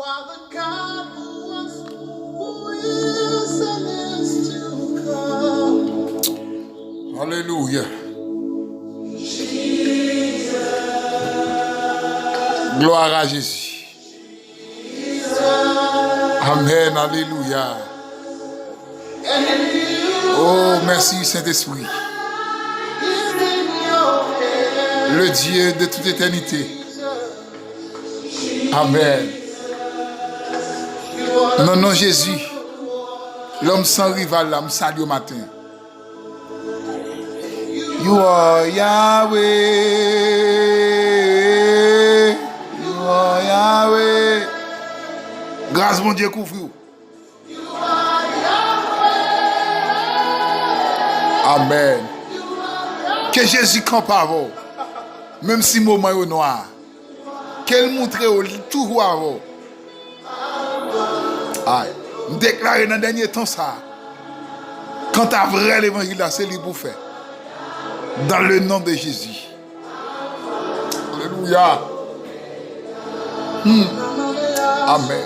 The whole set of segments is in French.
are the God who was, who is, and is to come. Alléluia. Gloire à Jésus. Amen, alléluia. Oh, merci Saint-Esprit. Le Dieu de toute éternité. Amen. Non, non, Jésus. L'homme sans rival, l'homme salue au matin. You are Yahweh. You are Yahweh. Grâce mon Dieu couvre. Amen. Que Jésus campe avant. Même si le moment est noir. Qu'elle montre tout avant. Aïe. Nous déclarons dans le dernier temps ça. Quand tu as vrai l'évangile, c'est libre pour faire. Dans le nom de Jésus. Alléluia. Amen.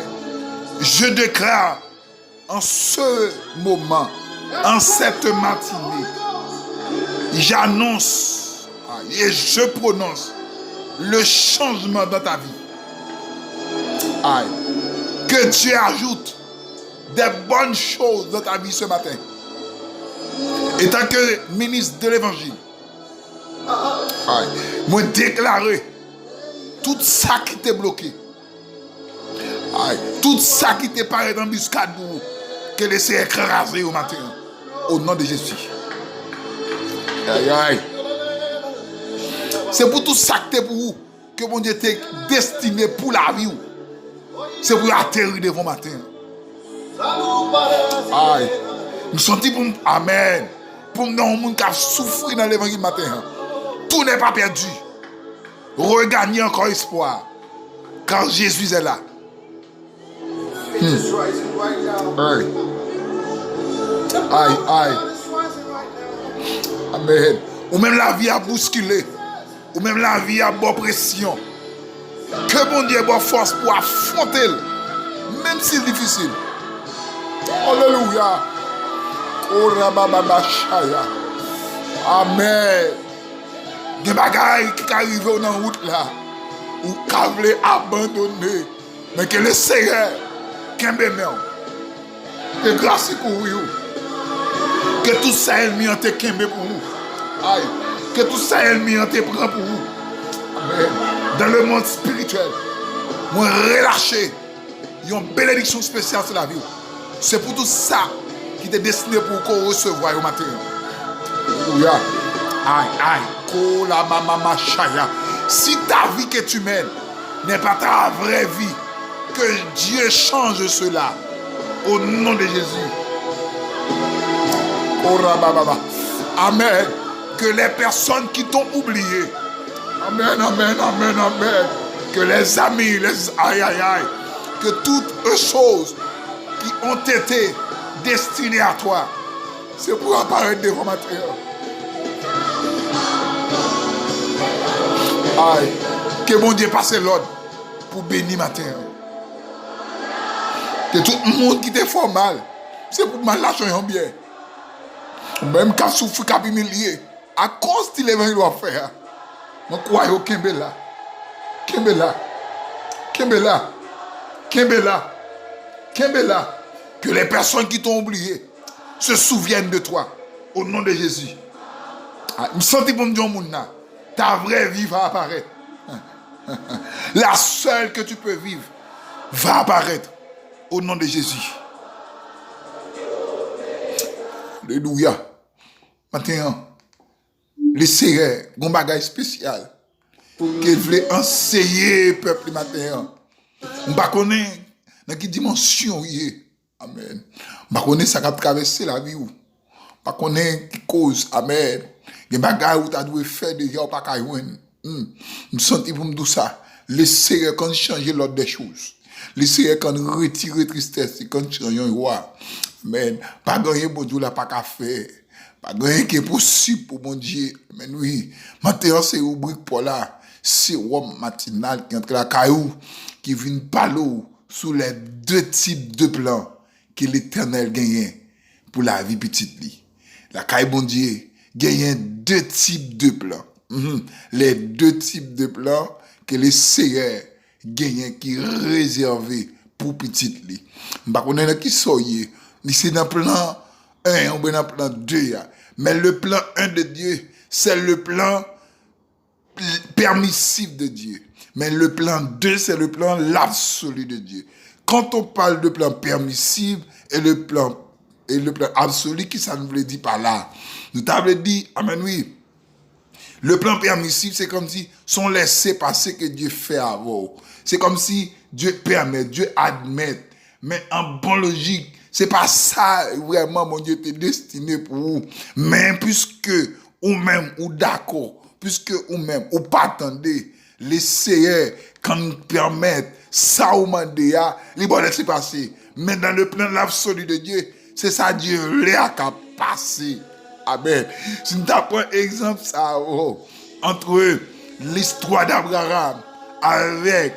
Je déclare en ce moment, en cette matinée, j'annonce et je prononce le changement dans ta vie. Aïe. Que Dieu ajoute des bonnes choses dans ta vie ce matin. Et tant que ministre de l'évangile, moi déclarer tout ça qui t'est bloqué, tout ça qui t'est paré d'embuscade, que laisser écraser au matin, au nom de Jésus. Aïe, aïe. C'est pour tout ça que t'es pour vous, que mon Dieu t'est destiné pour la vie. C'est pour atterrir devant matin. Aïe. Nous sentons pour Amen. Pour nous, un monde qui a souffert dans l'évangile matin. Tout n'est pas perdu. Regagnez encore espoir. Quand Jésus est là. Aïe. Aïe, aïe. Amen. Ou même la vie a bousculé. Ou même la vie a bonne pression. Que bon Dieu ait bonne force pour affronter. Même si c'est difficile. Alléluia. Oh, Rabababashaya. Amen. Des bagailles qui arrivent dans la route là. Ou qui veulent abandonner. Mais que le Seigneur, qu'un bébé, que grâce pour vous. Que tout ça est mis en te kembe pour vous. Aïe. Que tout ça est mis en te prend pour vous. Amen. Dans le monde spirituel, moi relâcher une bénédiction spéciale sur la vie. C'est pour tout ça qui est destiné pour qu'on recevoir au matin. Alléluia. Aïe, aïe. Kola mama chaya. Si ta vie que tu mènes n'est pas ta vraie vie, que Dieu change cela. Au nom de Jésus. Amen. Que les personnes qui t'ont oublié. Amen, amen, amen, amen. Que les amis, aïe, aïe, aïe. Que toutes les choses qui ont été destinées à toi, c'est pour apparaître devant ma terre. Aïe. Que mon Dieu passe l'ordre pour bénir ma terre. Que tout le monde qui te fait mal, c'est pour mal lâcher un bien. Même quand souffre, quand humilié, à cause de l'évangile doit faire. Je crois au Kembela. Kembela. Kembela. Kembela. Kembela. Que les personnes qui t'ont oublié se souviennent de toi. Au nom de Jésus. Je me sens pour me dire, ta vraie vie va apparaître. La seule que tu peux vivre va apparaître. Au nom de Jésus. Alléluia. Maintenant, le Seigneur, un bagage spécial. Qu'il voulait enseigner le peuple matin. On ne connaît pas dans quelle dimension il est. Amen. On ne connaît pas ça qui a traversé la vie. On ne connaît pas qui cause. Amen. Il y a des bagages où tu dois faire déjà, pas qu'à y je sens pour me dire ça. Le Seigneur, quand il change l'ordre des choses. Le Seigneur, quand il retire la tristesse, quand il change un roi. Amen. Pas gagner bon Dieu là, pas qu'à faire. Pas gagner qui est possible pour mon Dieu. Mais oui, maintenant c'est rubrique pour là. C'est roi matinal qui entre la caillou, qui vient parler sur les deux types de plans que l'Éternel gagne pour la vie petite li. La caille bon Dieu gagne deux types de plans. Les deux types de plans que les Seigneur gagne qui réservé pour petite li. M'pa connait qui soyez, c'est dans plan 1 ou bien dans plan 2 mais le plan 1 de Dieu, c'est le plan permissif de Dieu. Mais le plan 2, c'est le plan l'absolu de Dieu. Quand on parle de plan permissif et le plan absolu, qui ça nous veut dire par là? Nous t'avons dit, amen oui, le plan permissif, c'est comme si sont laissés passer que Dieu fait avant. C'est comme si Dieu permet, Dieu admet. Mais en bon logique, c'est pas ça vraiment mon Dieu t'est destiné pour vous. Mais puisque ou même ou d'accord, puisque ou même ou pas attendez, l'essayer quand nous permettre ça ou mandé à, les bon laisser passer. Mais dans le plan l'absolu de Dieu, c'est ça Dieu l'a qu'à passer. Amen. Si nous t'apprends exemple ça entre l'histoire d'Abraham avec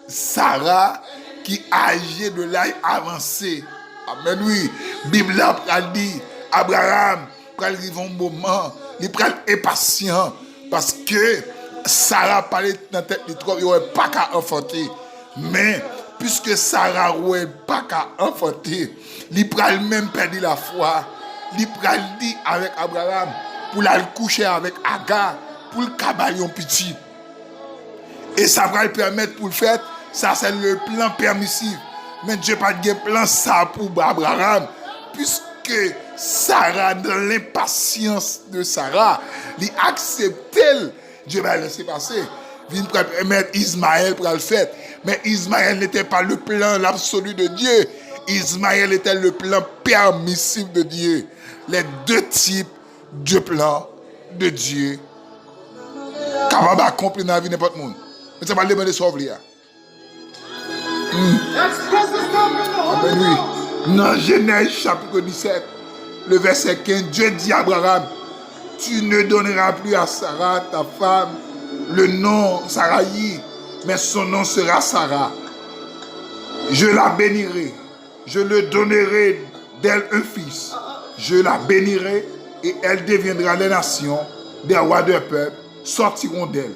Sarah qui âgée de l'âge avancé. Amen, oui. Bible a dit, Abraham, quand il arrive un moment, il prend impatient parce que Sarah parlait dans la tête de trop, il n'aurait pas qu'à enfanter. Mais, puisque Sarah n'aurait pas qu'à enfanter, il prend même perdu la foi. Il prend dit avec Abraham pour aller coucher avec Agar, pour le cabanon petit. Et ça va le permettre pour le faire. Ça, c'est le plan permissif. Mais Dieu n'a pas de plan ça pour Abraham. Puisque Sarah, dans l'impatience de Sarah, il accepte, Dieu va laisser passer. Il va permettre Ismaël pour le faire. Mais Ismaël n'était pas le plan l'absolu de Dieu. Ismaël était le plan permissif de Dieu. Les deux types de plans de Dieu. Capable d'accomplir dans la vie de n'importe monde. Mais ça va le demander de sauver. Amen, oui. Dans Genèse chapitre 17, le verset 15, Dieu dit à Abraham, tu ne donneras plus à Sarah, ta femme, le nom Saraï, mais son nom sera Sarah. Je la bénirai, je le donnerai d'elle un fils. Je la bénirai et elle deviendra les nations, des rois de peuple sortiront d'elle.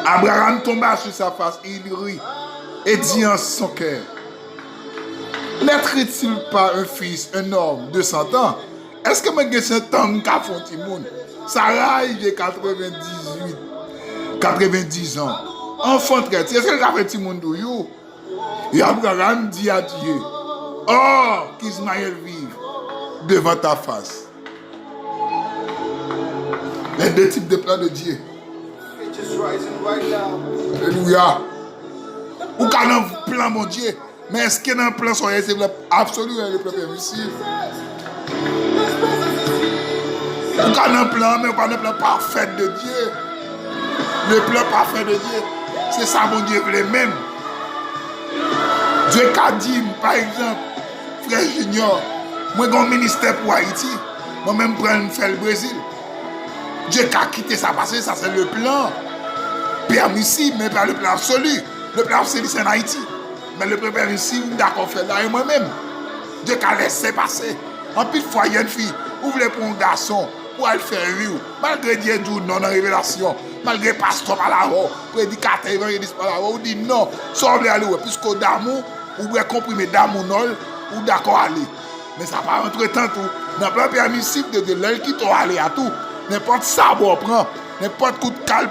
Abraham tomba sur sa face, il rit et dit en son cœur, n'être-t-il pas un fils, un homme de 100 ans? Est-ce que je suis 100 ans qu'a fait le monde? Sarah, il a 90 ans. Enfant traité, est-ce que qu'a fait le monde? Et Abraham dit à Dieu, oh, qu'Ismaël vive devant ta face. Les deux types de plans de Dieu. Alléluia. Ou quand on plan mon Dieu, mais est-ce qu'il y a un plan sur c'est absolument le plan permissif? Ou quand on a un plan, mais pas un plan parfait de Dieu. Le plan parfait de Dieu, c'est ça mon Dieu voulait même. Dieu qu'a dit, par exemple, frère Junior, moi j'ai un ministère pour Haïti, moi-même prendre faire le Brésil. Dieu qu'a quitté ça parce que ça c'est le plan permissif, mais pas le plan absolu. Le plan absolu c'est en Haïti. Mais le plan permissif, d'accord, fait là et moi-même. Dieu qu'a laissé passer. En plus, fois, il y a une fille, vous voulez pour un garçon, pour aller faire rire, malgré Dieu dit non dans la révélation, malgré pasteur par là-haut, prédicateur, évangéliste par là-haut, vous dites non, ça vous aller, puisque d'amour, vous voulez comprimer d'amour non, ou d'accord aller. Mais ça va entre temps tout. Dans le plan permissif de Dieu, l'œil qui t'ont aller à tout. N'importe sabot prend, n'importe coup de calme,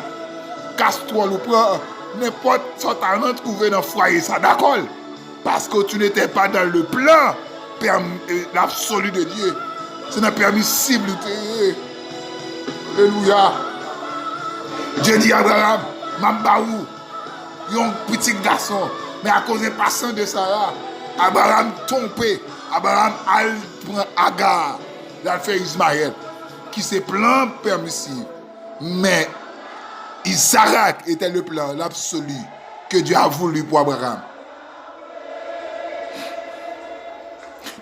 casse-toi ou prend, n'importe sorte à trouver dans le foyer, ça d'accord. Parce que tu n'étais pas dans le plan l'absolu de Dieu. C'est une permissibilité. Alléluia. Dieu dit à Abraham, Mambaou, un petit garçon, mais à cause de patience de Sarah, Abraham tombé, Abraham prend Agar, il a fait Ismaël, qui c'est plan permissif. Mais Isaac était le plan, l'absolu, que Dieu a voulu pour Abraham.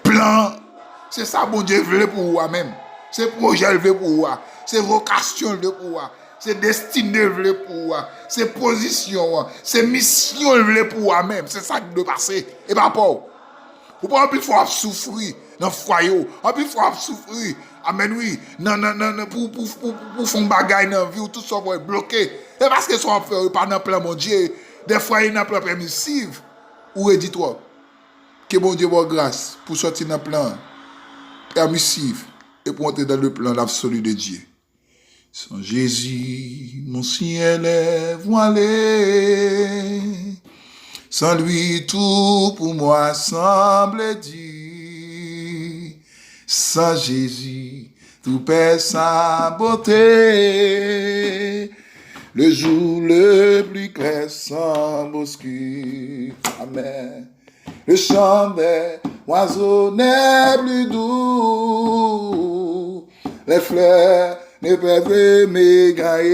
Plan, c'est ça bon Dieu veut pour vous même. C'est projet veut pour vous. C'est vocation veut pour vous. c'est destiné pour c'est position, c'est mission pour même, c'est ça qui doit passer et pas pour. Ou pas en plus faut souffrir dans foyer, en plus faut souffrir. Amen oui, non pour faire bagaille dans vie ou tout ça pour être bloqué. Et parce que soit pas dans plan mon Dieu, des fois il n'a plan permissif. Ou dis-toi que bon Dieu vous grâce pour sortir dans plan permissif et pour entrer dans le plan absolu de Dieu. Sans Jésus, mon ciel est voilé. Sans lui, tout pour moi semble dit. Sans Jésus, tout perd sa beauté. Le jour le plus clair semble obscur. Amen. Le chant des oiseaux n'est plus doux. Les fleurs ne peuvent m'égayer.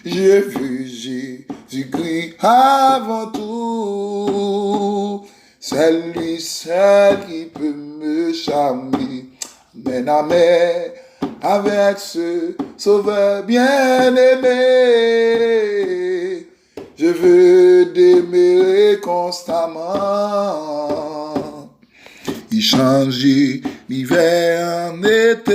Je veux Jésus-Christ avant tout. C'est lui seul qui peut me charmer. Amen, amen. Avec ce sauveur bien-aimé, je veux demeurer constamment. Il change l'hiver en été,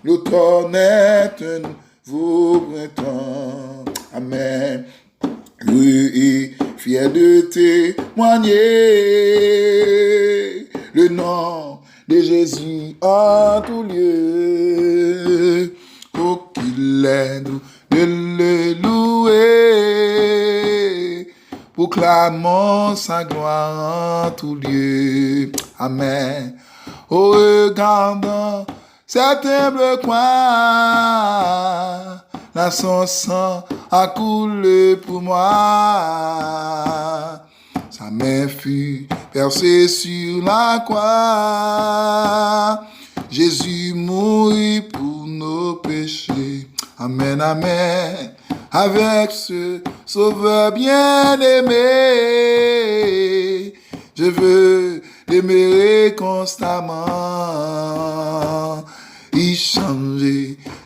l'automne est un nouveau printemps. Amen. Oui, fier de témoigner le nom de Jésus en tout lieu. Oh, qu'il est doux de le louer, proclamons sa gloire en tout lieu. Amen. Oh, regardons cet humble coin, là son sang a coulé pour moi. Sa main fut percée sur la croix. Jésus mourut pour nos péchés. Amen, amen. Avec ce sauveur bien-aimé, je veux l'aimer constamment. Il change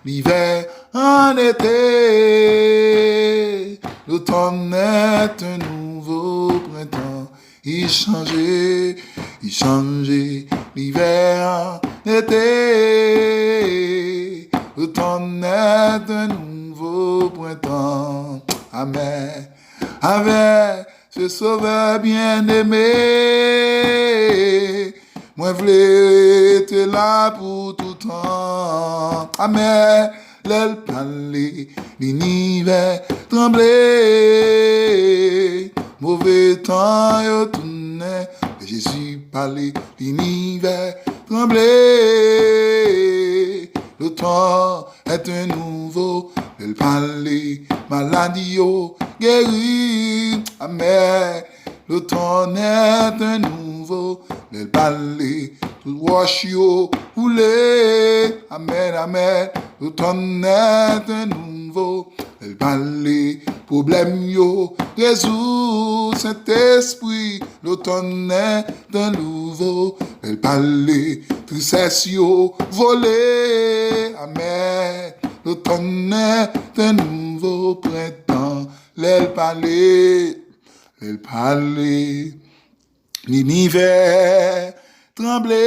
l'hiver en été. L'automne est un nouveau printemps. Il change l'hiver en été. L'automne est un nouveau printemps. Amen. Avec ce sauveur bien-aimé, moi voulais être là pour tout temps. Amen. L'aile parler, l'univers trembler. Mauvais temps, yo tourné. Jésus parlait, l'univers trembler. Le temps est un nouveau. L'aile parler, maladie, yo guéri. Amen. Le temps est un nouveau. L'aile parler, tout wash yo roulé. Amen, amen. Le temps est un nouveau. Elle parle, problème yo, résout Saint-Esprit. L'automne est un nouveau. Elle parle, tristesse yo, volé. Amen. L'automne est un nouveau printemps. Elle parle, l'univers tremblait.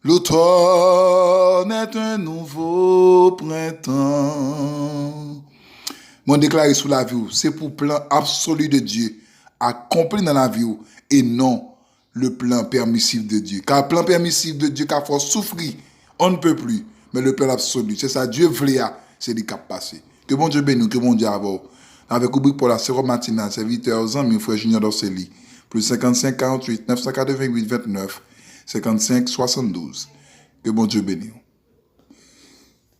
L'automne est un nouveau printemps. Mon déclaré sur la vie, c'est pour le plan absolu de Dieu, accompli dans la vie, et non le plan permissif de Dieu. Car le plan permissif de Dieu, car faut souffrir, on ne peut plus. Mais le plan absolu, c'est ça, Dieu voulait, c'est le cap passé. Que bon Dieu bénisse, que bon Dieu avoir. Avec rubrique pour la sérum matinale, c'est 8h ans, mon frère Junior d'Orceli. Plus 55 48 988 29 55 72. Que bon Dieu bénisse.